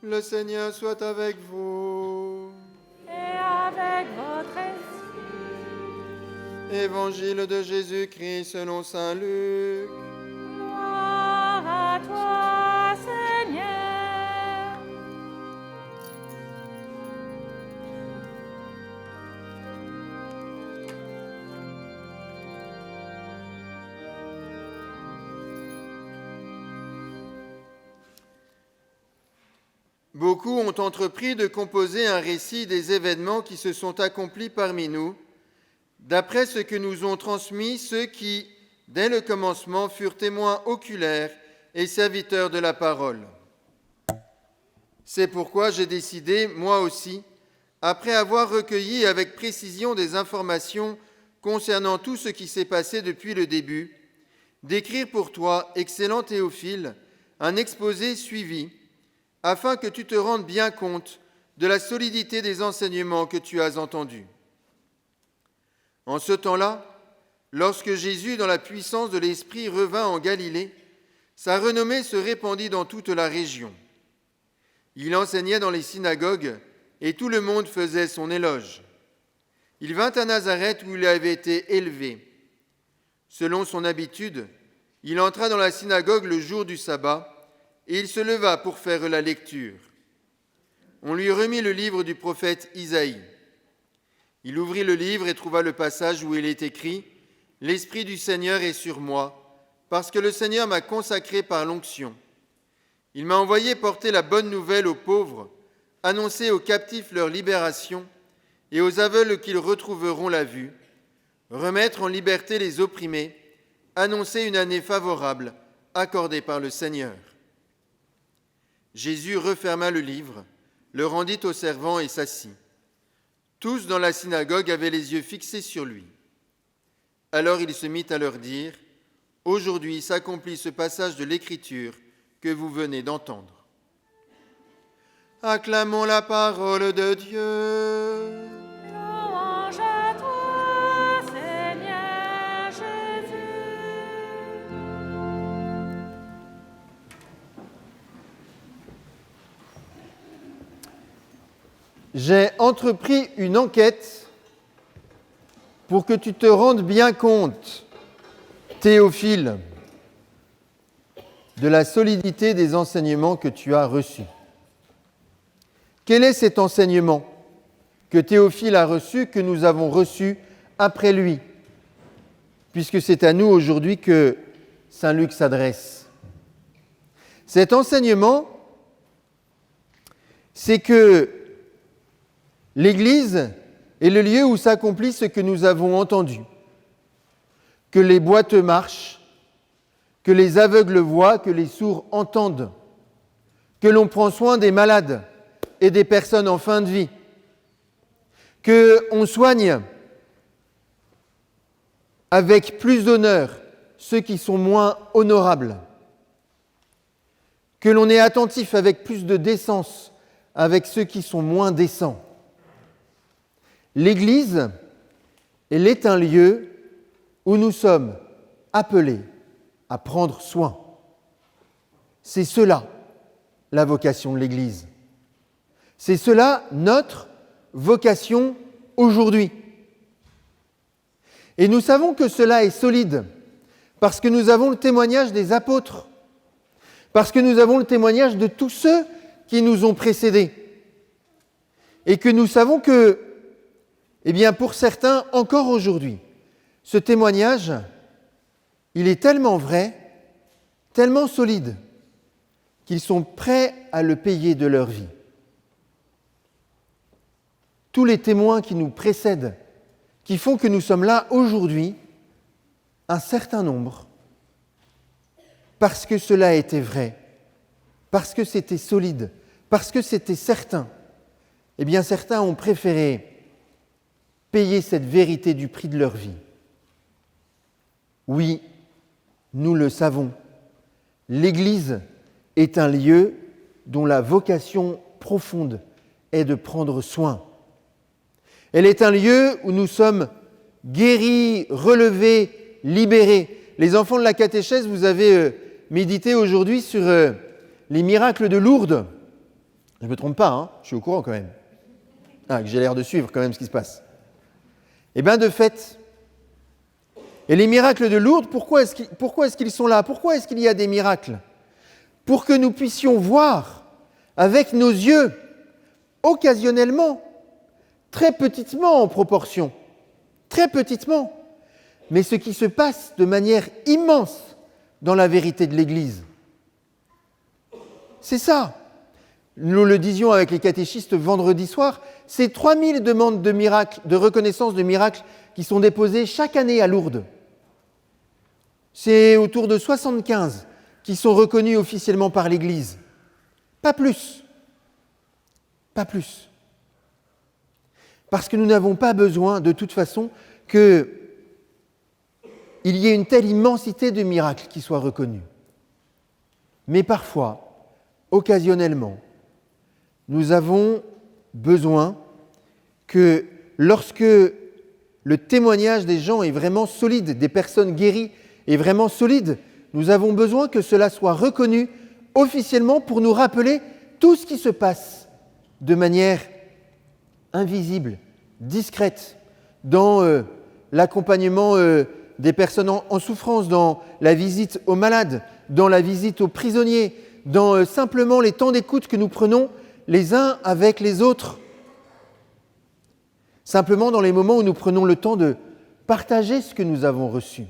Le Seigneur soit avec vous. Et avec votre esprit. Évangile de Jésus-Christ selon saint Luc. Gloire à toi, Seigneur. Beaucoup ont entrepris de composer un récit des événements qui se sont accomplis parmi nous, d'après ce que nous ont transmis ceux qui, dès le commencement, furent témoins oculaires et serviteurs de la parole. C'est pourquoi j'ai décidé, moi aussi, après avoir recueilli avec précision des informations concernant tout ce qui s'est passé depuis le début, d'écrire pour toi, excellent Théophile, un exposé suivi, afin que tu te rendes bien compte de la solidité des enseignements que tu as entendus. En ce temps-là, lorsque Jésus, dans la puissance de l'Esprit, revint en Galilée, sa renommée se répandit dans toute la région. Il enseignait dans les synagogues et tout le monde faisait son éloge. Il vint à Nazareth où il avait été élevé. Selon son habitude, il entra dans la synagogue le jour du sabbat et il se leva pour faire la lecture. On lui remit le livre du prophète Isaïe. Il ouvrit le livre et trouva le passage où il est écrit « L'Esprit du Seigneur est sur moi, parce que le Seigneur m'a consacré par l'onction. Il m'a envoyé porter la bonne nouvelle aux pauvres, annoncer aux captifs leur libération et aux aveugles qu'ils retrouveront la vue, remettre en liberté les opprimés, annoncer une année favorable accordée par le Seigneur. » Jésus referma le livre, le rendit aux servants et s'assit. Tous dans la synagogue avaient les yeux fixés sur lui. Alors il se mit à leur dire « Aujourd'hui s'accomplit ce passage de l'Écriture que vous venez d'entendre. » Acclamons la parole de Dieu. Louange à toi, Seigneur Jésus. J'ai entrepris une enquête pour que tu te rendes bien compte, Théophile, de la solidité des enseignements que tu as reçus. Quel est cet enseignement que Théophile a reçu, que nous avons reçu après lui, puisque c'est à nous aujourd'hui que saint Luc s'adresse? Cet enseignement, c'est que l'Église est le lieu où s'accomplit ce que nous avons entendu, que les boiteux marchent, que les aveugles voient, que les sourds entendent, que l'on prend soin des malades et des personnes en fin de vie, qu'on soigne avec plus d'honneur ceux qui sont moins honorables, que l'on est attentif avec plus de décence avec ceux qui sont moins décents. L'Église, elle est un lieu où nous sommes appelés à prendre soin. C'est cela, la vocation de l'Église. C'est cela, notre vocation aujourd'hui. Et nous savons que cela est solide, parce que nous avons le témoignage des apôtres, parce que nous avons le témoignage de tous ceux qui nous ont précédés, et que nous savons que, eh bien, pour certains, encore aujourd'hui, ce témoignage, il est tellement vrai, tellement solide, qu'ils sont prêts à le payer de leur vie. Tous les témoins qui nous précèdent, qui font que nous sommes là aujourd'hui, un certain nombre, parce que cela était vrai, parce que c'était solide, parce que c'était certain, eh bien certains ont préféré payer cette vérité du prix de leur vie. Oui, nous le savons, l'Église est un lieu dont la vocation profonde est de prendre soin. Elle est un lieu où nous sommes guéris, relevés, libérés. Les enfants de la catéchèse, vous avez médité aujourd'hui sur les miracles de Lourdes. Je ne me trompe pas, hein, je suis au courant quand même. Que j'ai l'air de suivre quand même ce qui se passe. Eh bien, de fait, et les miracles de Lourdes, pourquoi est-ce qu'ils sont là? Pourquoi est-ce qu'il y a des miracles? Pour que nous puissions voir avec nos yeux, occasionnellement, très petitement en proportion, très petitement, mais ce qui se passe de manière immense dans la vérité de l'Église. C'est ça. Nous le disions avec les catéchistes vendredi soir, c'est 3000 demandes de miracles, de reconnaissance de miracles qui sont déposées chaque année à Lourdes. C'est autour de 75 qui sont reconnus officiellement par l'Église. Pas plus. Pas plus. Parce que nous n'avons pas besoin, de toute façon, qu'il y ait une telle immensité de miracles qui soient reconnus. Mais parfois, occasionnellement, nous avons besoin que lorsque le témoignage des gens est vraiment solide, des personnes guéries est vraiment solide, nous avons besoin que cela soit reconnu officiellement pour nous rappeler tout ce qui se passe de manière invisible, discrète, dans l'accompagnement des personnes en souffrance, dans la visite aux malades, dans la visite aux prisonniers, dans simplement les temps d'écoute que nous prenons les uns avec les autres. Simplement dans les moments où nous prenons le temps de partager ce que nous avons reçu.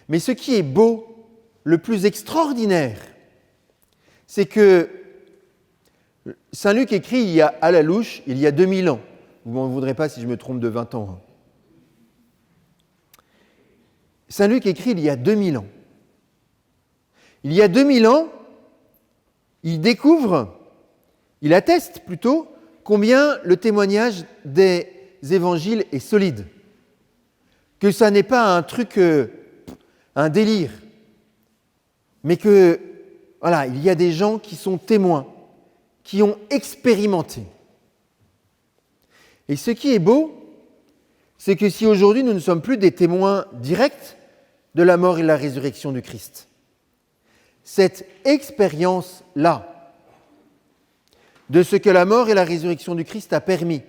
Mais ce qui est beau, le plus extraordinaire, c'est que Saint Luc écrit à la louche, il y a 2000 ans. Vous ne m'en voudrez pas si je me trompe de 20 ans. Saint Luc écrit il y a 2000 ans. Il y a 2000 ans, il découvre, il atteste plutôt, combien le témoignage des évangiles est solide. Que ça n'est pas un truc, un délire, mais que, voilà, il y a des gens qui sont témoins, qui ont expérimenté. Et ce qui est beau, c'est que si aujourd'hui nous ne sommes plus des témoins directs de la mort et de la résurrection du Christ, cette expérience-là, de ce que la mort et la résurrection du Christ a permis,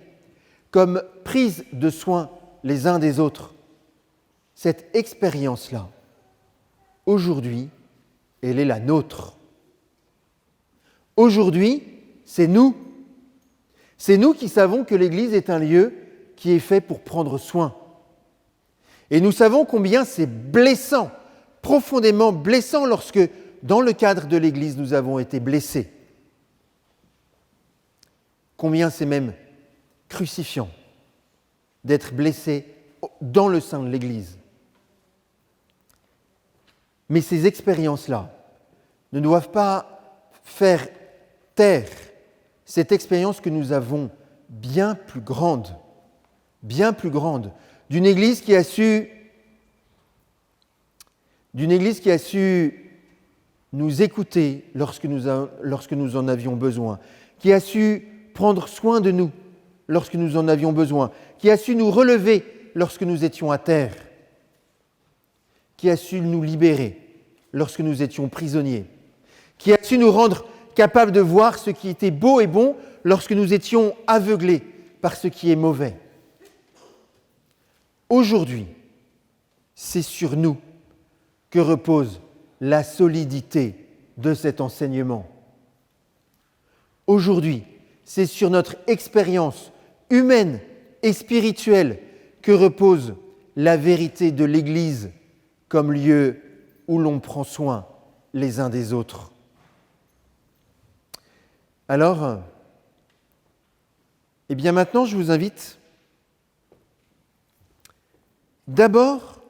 comme prise de soin les uns des autres, cette expérience-là, aujourd'hui, elle est la nôtre. Aujourd'hui, c'est nous. C'est nous qui savons que l'Église est un lieu qui est fait pour prendre soin. Et nous savons combien c'est blessant, profondément blessant lorsque, dans le cadre de l'Église, nous avons été blessés. Combien c'est même crucifiant d'être blessé dans le sein de l'Église. Mais ces expériences-là ne doivent pas faire taire cette expérience que nous avons bien plus grande, d'une Église qui a su nous écouter lorsque nous en avions besoin, qui a su prendre soin de nous lorsque nous en avions besoin, qui a su nous relever lorsque nous étions à terre, qui a su nous libérer lorsque nous étions prisonniers, qui a su nous rendre capables de voir ce qui était beau et bon lorsque nous étions aveuglés par ce qui est mauvais. Aujourd'hui, c'est sur nous que repose la solidité de cet enseignement. Aujourd'hui, c'est sur notre expérience humaine et spirituelle que repose la vérité de l'Église comme lieu où l'on prend soin les uns des autres. Alors, eh bien maintenant, je vous invite d'abord,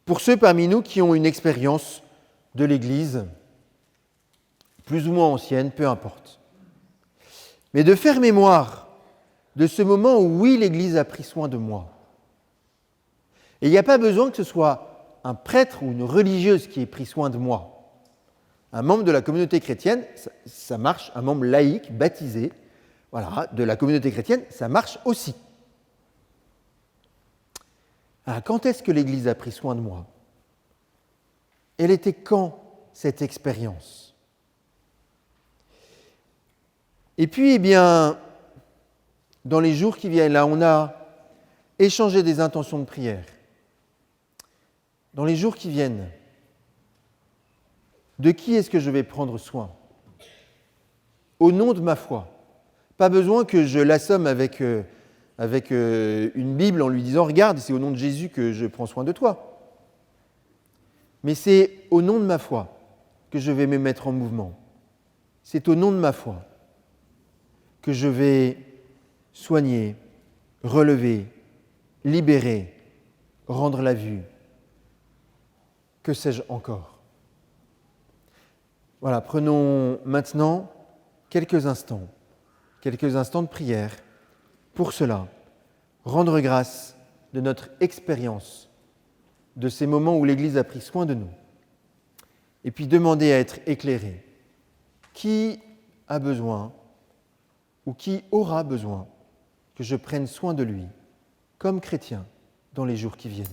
pour ceux parmi nous qui ont une expérience de l'Église, plus ou moins ancienne, peu importe, mais de faire mémoire de ce moment où, oui, l'Église a pris soin de moi. Et il n'y a pas besoin que ce soit un prêtre ou une religieuse qui ait pris soin de moi. Un membre de la communauté chrétienne, ça marche, un membre laïque, baptisé, voilà, de la communauté chrétienne, ça marche aussi. Alors, quand est-ce que l'Église a pris soin de moi? Elle était quand, cette expérience? Et puis, eh bien, dans les jours qui viennent, là, on a échangé des intentions de prière. Dans les jours qui viennent, de qui est-ce que je vais prendre soin? Au nom de ma foi. Pas besoin que je l'assomme avec une Bible en lui disant « Regarde, c'est au nom de Jésus que je prends soin de toi ». Mais c'est au nom de ma foi que je vais me mettre en mouvement. C'est au nom de ma foi que je vais soigner, relever, libérer, rendre la vue. Que sais-je encore? Voilà, prenons maintenant quelques instants de prière pour cela, rendre grâce de notre expérience, de ces moments où l'Église a pris soin de nous, et puis demander à être éclairé. Qui a besoin ou qui aura besoin que je prenne soin de lui comme chrétien dans les jours qui viennent?